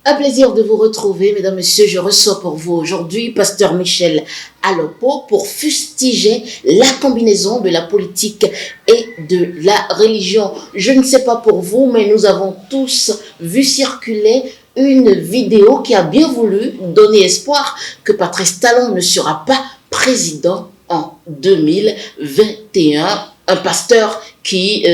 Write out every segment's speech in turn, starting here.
Un plaisir de vous retrouver, mesdames, messieurs. Je reçois pour vous aujourd'hui Pasteur Michel Alopo pour fustiger la combinaison de la politique et de la religion. Je ne sais pas pour vous, mais nous avons tous vu circuler une vidéo qui a bien voulu donner espoir que Patrice Talon ne sera pas président en 2021. Un pasteur qui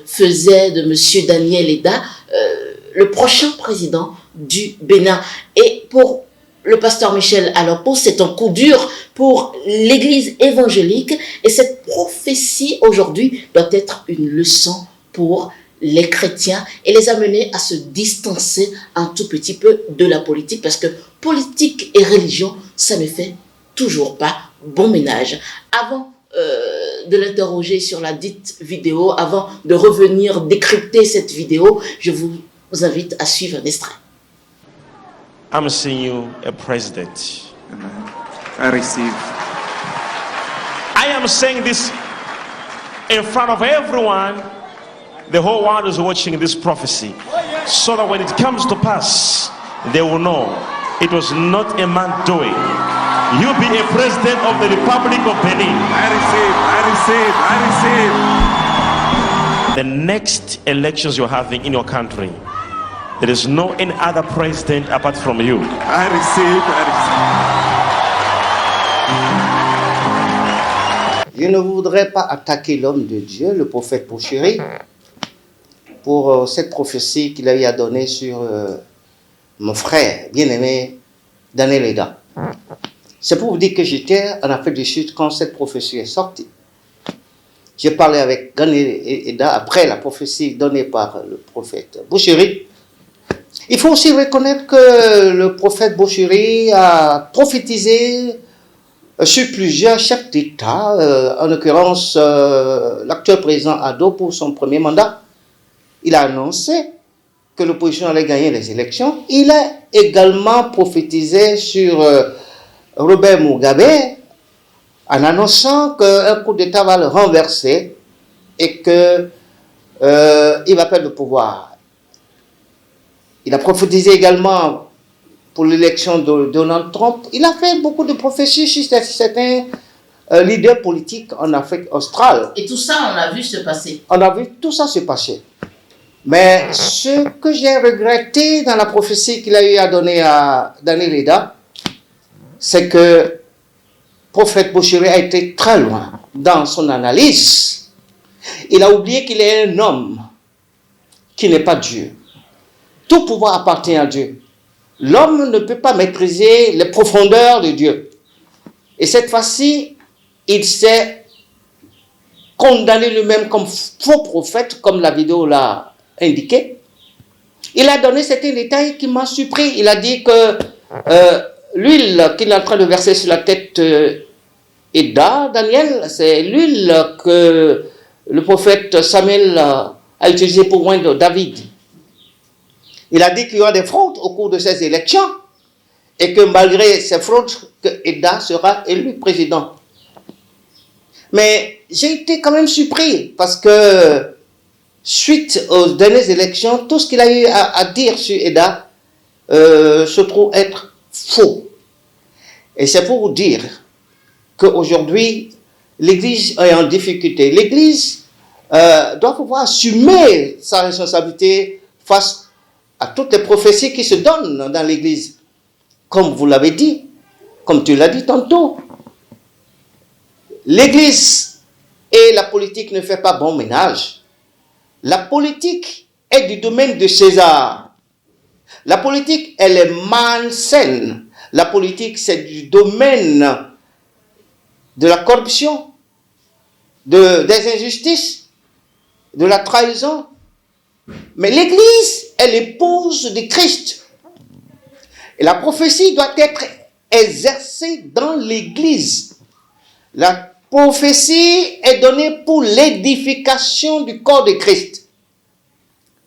faisait de M. Daniel Eda le prochain président du Bénin. Et pour le pasteur Michel Alopo, c'est un coup dur pour l'église évangélique. Et cette prophétie aujourd'hui doit être une leçon pour les chrétiens et les amener à se distancer un tout petit peu de la politique, parce que politique et religion, ça ne fait toujours pas bon ménage. Avant de l'interroger sur la dite vidéo, avant de revenir décrypter cette vidéo, je vous invite à suivre un extrait. I'm seeing you a president. I receive. I am saying this in front of everyone. The whole world is watching this prophecy, so that when it comes to pass, they will know it was not a man doing. You be a president of the Republic of Benin. I receive. The next elections you're having in your country, there is no any other president apart from you. I receive. Je ne voudrais pas attaquer l'homme de Dieu, le prophète Bouchiri, pour cette prophétie qu'il a eu à donner sur mon frère bien-aimé Daniel Eda. C'est pour vous dire que j'étais en Afrique du Sud quand cette prophétie est sortie. J'ai parlé avec Daniel Eda après la prophétie donnée par le prophète Bouchiri. Il faut aussi reconnaître que le prophète Bouchiri a prophétisé sur plusieurs chefs d'État, en l'occurrence l'actuel président Addo pour son premier mandat. Il a annoncé que l'opposition allait gagner les élections. Il a également prophétisé sur Robert Mugabe en annonçant qu'un coup d'État va le renverser et qu'il va perdre le pouvoir. Il a prophétisé également pour l'élection de Donald Trump. Il a fait beaucoup de prophéties sur certains leaders politiques en Afrique australe. Et tout ça, on a vu se passer. On a vu tout ça se passer. Mais ce que j'ai regretté dans la prophétie qu'il a eu à donner à Daniel Eda, c'est que le prophète Bouchiri a été très loin dans son analyse. Il a oublié qu'il est un homme qui n'est pas Dieu. Tout pouvoir appartient à Dieu. L'homme ne peut pas maîtriser les profondeurs de Dieu. Et cette fois-ci, il s'est condamné lui-même comme faux prophète, comme la vidéo l'a indiqué. Il a donné certains détails qui m'ont surpris. Il a dit que l'huile qu'il est en train de verser sur la tête Eda, Daniel, c'est l'huile que le prophète Samuel a utilisée pour oindre David. Il a dit qu'il y aura des fraudes au cours de ces élections et que malgré ces fraudes, que Eda sera élu président. Mais j'ai été quand même surpris parce que suite aux dernières élections, tout ce qu'il a eu à dire sur Eda se trouve être faux. Et c'est pour vous dire qu'aujourd'hui, l'Église est en difficulté. L'Église doit pouvoir assumer sa responsabilité face à toutes les prophéties qui se donnent dans l'Église. Comme vous l'avez dit, comme tu l'as dit tantôt, l'Église et la politique ne font pas bon ménage. La politique est du domaine de César. La politique, elle est malsaine. La politique, c'est du domaine de la corruption, des injustices, de la trahison. Mais l'Église est l'épouse de Christ. Et la prophétie doit être exercée dans l'Église. La prophétie est donnée pour l'édification du corps de Christ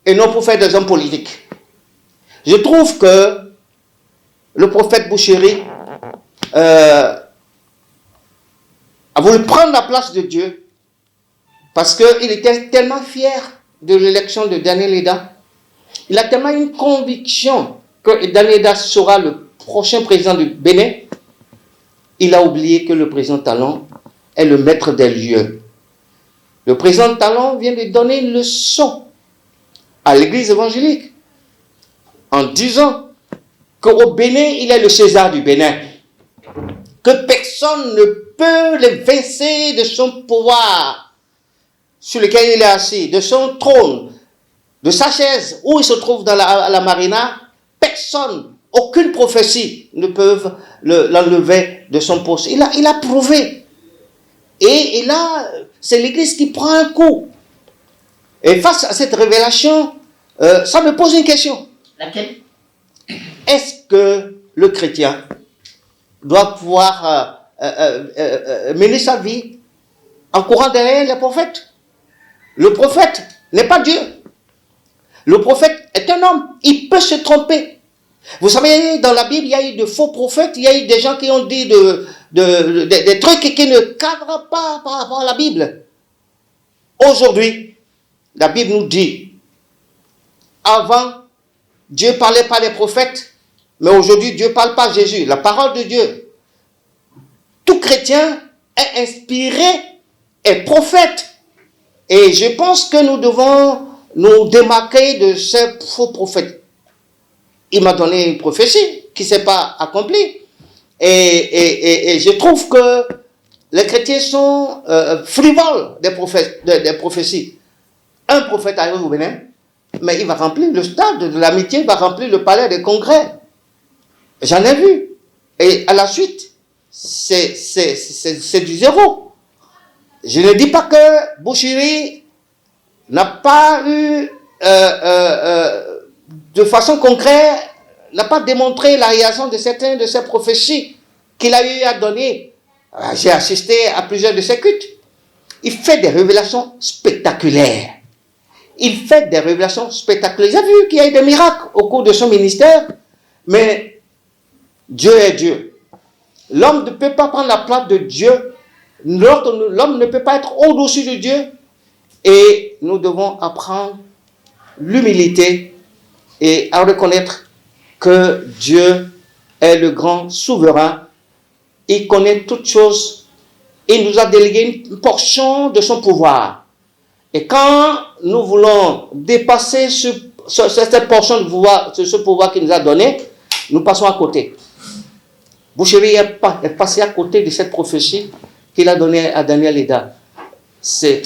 et non pour faire des hommes politiques. Je trouve que le prophète Bouchiri a voulu prendre la place de Dieu parce qu'il était tellement fier de l'élection de Daniel Eda. Il a tellement une conviction que Daniel Eda sera le prochain président du Bénin, il a oublié que le président Talon est le maître des lieux. Le président Talon vient de donner une leçon à l'église évangélique en disant qu'au Bénin, il est le César du Bénin. Que personne ne peut l'évincer de son pouvoir sur lequel il est assis, de son trône, de sa chaise où il se trouve à la marina. Personne, aucune prophétie ne peut l'enlever de son poste. Il a prouvé. Et là, c'est l'église qui prend un coup. Et face à cette révélation, ça me pose une question. Laquelle? Est-ce que le chrétien doit pouvoir mener sa vie en courant derrière les prophètes? Le prophète n'est pas Dieu. Le prophète est un homme. Il peut se tromper. Vous savez, dans la Bible, il y a eu de faux prophètes, il y a eu des gens qui ont dit des trucs qui ne cadrent pas par rapport à la Bible. Aujourd'hui, la Bible nous dit, avant, Dieu parlait par les prophètes, mais aujourd'hui, Dieu parle par Jésus, la parole de Dieu. Tout chrétien est inspiré, est prophète. Et je pense que nous devons nous démarquer de ces faux prophètes. Il m'a donné une prophétie qui ne s'est pas accomplie. Et je trouve que les chrétiens sont frivoles des prophéties. Un prophète arrive au Bénin, mais il va remplir le stade de l'amitié, il va remplir le palais des congrès. J'en ai vu. Et à la suite, c'est du zéro. Je ne dis pas que Bouchiri n'a pas eu, de façon concrète, n'a pas démontré la réalisation de certaines de ses prophéties qu'il a eu à donner. J'ai assisté à plusieurs de ses cultes. Il fait des révélations spectaculaires. Il fait des révélations spectaculaires. J'ai vu qu'il y a eu des miracles au cours de son ministère, mais Dieu est Dieu. L'homme ne peut pas prendre la place de Dieu. L'homme ne peut pas être au-dessus de Dieu. Et nous devons apprendre l'humilité et à reconnaître que Dieu est le grand souverain. Il connaît toutes choses. Il nous a délégué une portion de son pouvoir. Et quand nous voulons dépasser cette portion de pouvoir, ce pouvoir qu'il nous a donné, nous passons à côté. Bouchiri est passé à côté de cette prophétie qu'il a donnée à Daniel Eda. C'est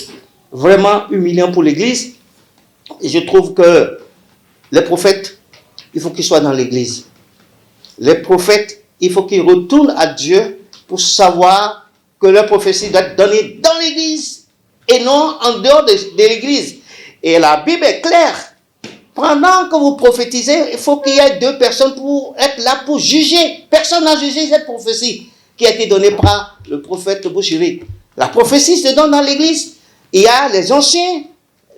vraiment humiliant pour l'Église. Et je trouve que les prophètes, il faut qu'ils soient dans l'Église. Les prophètes, il faut qu'ils retournent à Dieu pour savoir que leur prophétie doit être donnée dans l'Église et non en dehors de l'Église. Et la Bible est claire. Pendant que vous prophétisez, il faut qu'il y ait deux personnes pour être là pour juger. Personne n'a jugé cette prophétie qui a été donnée par le prophète Bouchiri. La prophétie se donne dans l'Église. Il y a les anciens,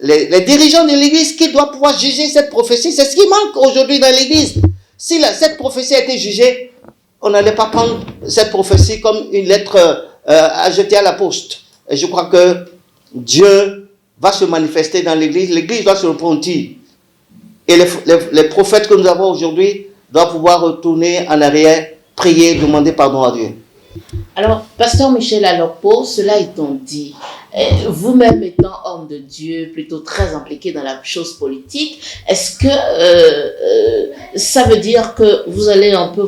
les dirigeants de l'Église qui doivent pouvoir juger cette prophétie. C'est ce qui manque aujourd'hui dans l'Église. Si cette prophétie a été jugée, on n'allait pas prendre cette prophétie comme une lettre à jeter à la poste. Et je crois que Dieu va se manifester dans l'Église. L'Église doit se repentir. Et les prophètes que nous avons aujourd'hui doivent pouvoir retourner en arrière, prier, demander pardon à Dieu. Alors, Pasteur Michel Alokpo, cela étant dit, vous-même étant homme de Dieu, plutôt très impliqué dans la chose politique, est-ce que ça veut dire que vous allez un peu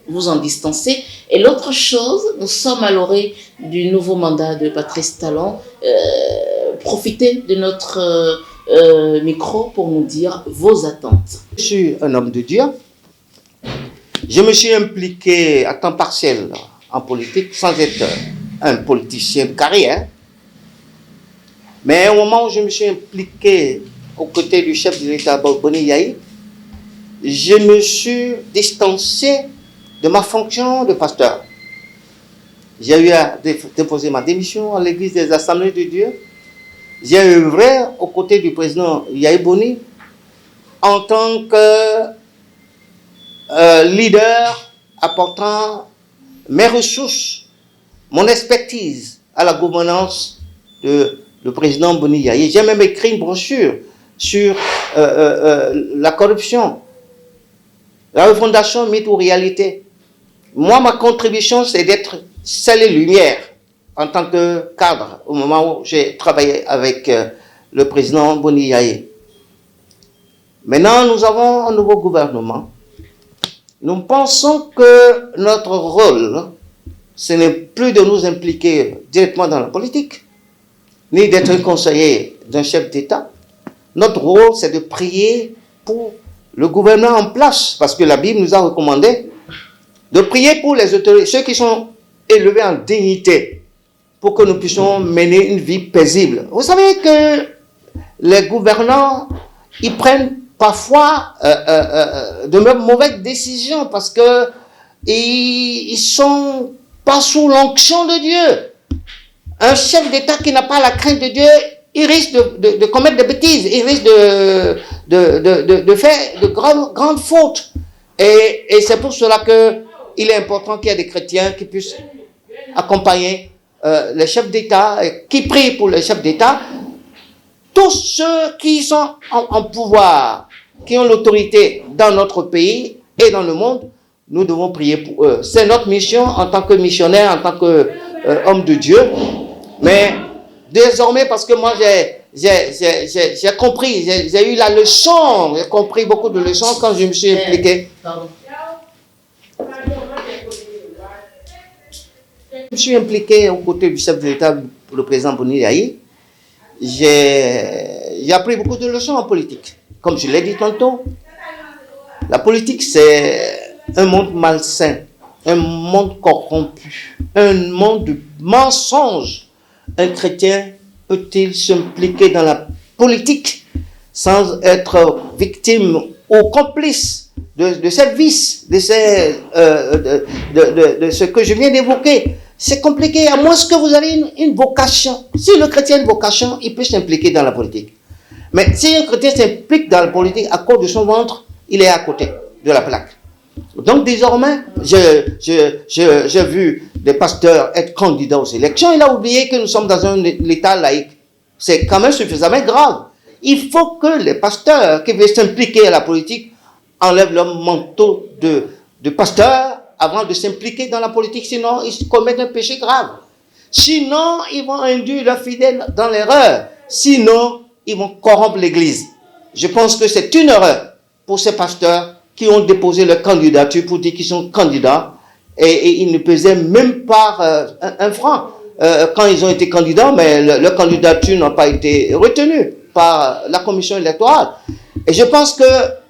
vous en distancer? Et l'autre chose, nous sommes à l'orée du nouveau mandat de Patrice Talon. Profitez de notre micro pour nous dire vos attentes. Je suis un homme de Dieu. Je me suis impliqué à temps partiel en politique sans être un politicien de carrière. Mais au moment où je me suis impliqué aux côtés du chef de l'État, Boni Yahi, je me suis distancé de ma fonction de pasteur. J'ai eu à déposer ma démission à l'église des Assemblées de Dieu. J'ai œuvré aux côtés du président Yahi Boni en tant que leader apportant mes ressources, mon expertise à la gouvernance de le président Boni Yahi. J'ai même écrit une brochure sur la corruption. La refondation, mythe ou réalité. Moi, ma contribution, c'est d'être celle et lumière en tant que cadre au moment où j'ai travaillé avec le président Boni Yaye. Maintenant, nous avons un nouveau gouvernement. Nous pensons que notre rôle, ce n'est plus de nous impliquer directement dans la politique, ni d'être un conseiller d'un chef d'État. Notre rôle, c'est de prier pour le gouvernement en place, parce que la Bible nous a recommandé de prier pour les autorités, ceux qui sont élevés en dignité, pour que nous puissions mener une vie paisible. Vous savez que les gouvernants, ils prennent parfois de mauvaises décisions parce que ils sont pas sous l'onction de Dieu. Un chef d'État qui n'a pas la crainte de Dieu, il risque de commettre des bêtises, il risque de faire de grandes fautes. Et c'est pour cela qu'il est important qu'il y ait des chrétiens qui puissent accompagner les chefs d'État, qui prient pour les chefs d'État. Tous ceux qui sont en pouvoir, qui ont l'autorité dans notre pays et dans le monde, nous devons prier pour eux. C'est notre mission en tant que missionnaire, en tant qu'homme de Dieu. Mais désormais, parce que moi j'ai compris, j'ai eu la leçon, j'ai compris beaucoup de leçons quand je me suis impliqué. Je me suis impliqué aux côtés du chef de l'État, le président Boni Yaye. J'ai appris beaucoup de leçons en politique. Comme je l'ai dit tantôt, la politique, c'est un monde malsain, un monde corrompu, un monde de mensonges. Un chrétien peut-il s'impliquer dans la politique sans être victime ou complice de ces vices, de ce que je viens d'évoquer? C'est compliqué, à moins que vous avez une vocation. Si le chrétien a une vocation, il peut s'impliquer dans la politique. Mais si un chrétien s'implique dans la politique à cause de son ventre, il est à côté de la plaque. Donc désormais, j'ai vu des pasteurs être candidats aux élections. Il a oublié que nous sommes dans un État laïque. C'est quand même suffisamment grave. Il faut que les pasteurs qui veulent s'impliquer à la politique enlèvent leur manteau de pasteur avant de s'impliquer dans la politique, sinon ils commettent un péché grave. Sinon, ils vont induire leurs fidèles dans l'erreur. Sinon, ils vont corrompre l'Église. Je pense que c'est une erreur pour ces pasteurs qui ont déposé leur candidature pour dire qu'ils sont candidats et ils ne pesaient même pas un franc quand ils ont été candidats, mais leur candidature n'a pas été retenue par la commission électorale. Et je pense que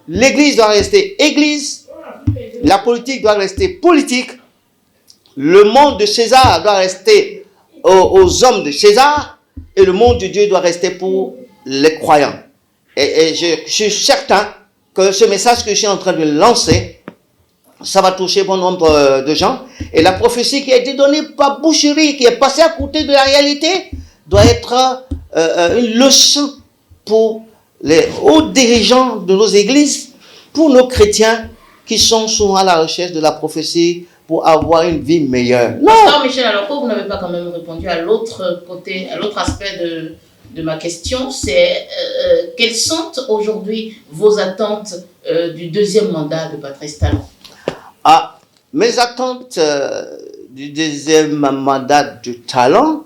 l'Église doit rester Église, la politique doit rester politique, le monde de César doit rester aux hommes de César et le monde de Dieu doit rester pour les croyants. Et je suis certain que ce message que je suis en train de lancer, ça va toucher bon nombre de gens. Et la prophétie qui a été donnée par Boucherie, qui est passée à côté de la réalité, doit être une leçon pour les hauts dirigeants de nos églises, pour nos chrétiens qui sont souvent à la recherche de la prophétie pour avoir une vie meilleure. Non. Pasteur Michel, alors pourquoi vous n'avez pas quand même répondu à l'autre côté, à l'autre aspect de ma question, c'est quelles sont aujourd'hui vos attentes du deuxième mandat de Patrice Talon? Mes attentes du deuxième mandat de Talon,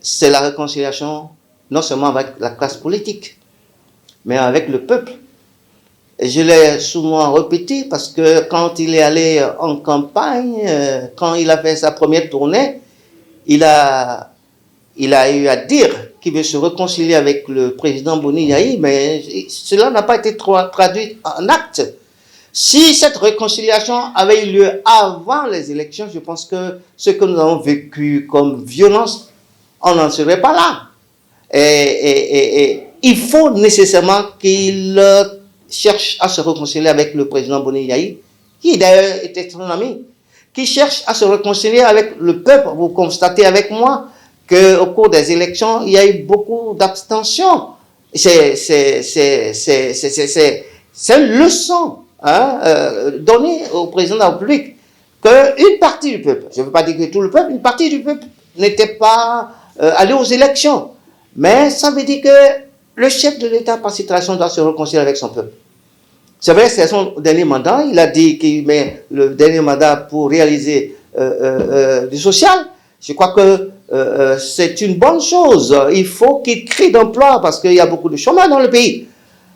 c'est la réconciliation non seulement avec la classe politique, mais avec le peuple. Et je l'ai souvent répété parce que quand il est allé en campagne, quand il a fait sa première tournée, il a eu à dire qu'il veut se réconcilier avec le président Boni Yaye, mais cela n'a pas été traduit en actes. Si cette réconciliation avait eu lieu avant les élections, je pense que ce que nous avons vécu comme violence, on n'en serait pas là. Et il faut nécessairement qu'il cherche à se réconcilier avec le président Boni Yaye, qui d'ailleurs était son ami, qui cherche à se réconcilier avec le peuple. Vous constatez avec moi qu'au cours des élections, il y a eu beaucoup d'abstention. C'est une leçon donnée au président de la République qu'une partie du peuple, je ne veux pas dire que tout le peuple, une partie du peuple n'était pas allé aux élections. Mais ça veut dire que le chef de l'État par situation doit se réconcilier avec son peuple. C'est vrai, c'est son dernier mandat. Il a dit qu'il met le dernier mandat pour réaliser du social. Je crois que c'est une bonne chose. Il faut qu'il crée d'emplois parce qu'il y a beaucoup de chômage dans le pays.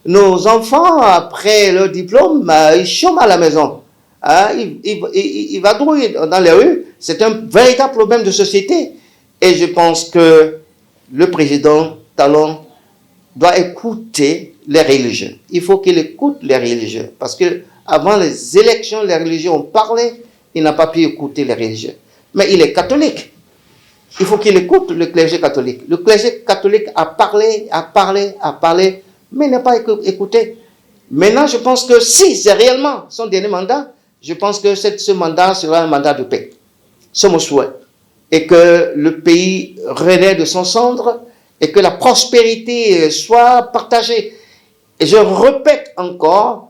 Nos enfants, après leur diplôme, ils chôment à la maison. Hein, il va drouiller dans les rues. C'est un véritable problème de société. Et je pense que le président Talon doit écouter les religieux. Il faut qu'il écoute les religieux. Parce que avant les élections, les religieux ont parlé. Il n'a pas pu écouter les religieux. Mais il est catholique. Il faut qu'il écoute le clergé catholique. Le clergé catholique a parlé, mais il n'a pas écouté. Maintenant, je pense que si c'est réellement son dernier mandat, je pense que ce mandat sera un mandat de paix. C'est mon souhait. Et que le pays renaît de son cendre et que la prospérité soit partagée. Et je répète encore,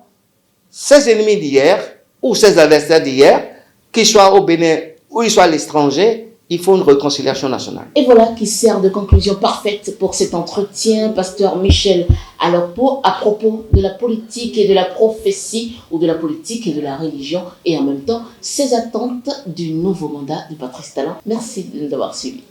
ses ennemis d'hier ou ses adversaires d'hier, qu'ils soient au Bénin ou ils soient à l'étranger, il faut une réconciliation nationale. Et voilà qui sert de conclusion parfaite pour cet entretien, pasteur Michel Alokpo, à propos de la politique et de la prophétie, ou de la politique et de la religion, et en même temps, ses attentes du nouveau mandat de Patrice Talon. Merci de nous avoir suivis.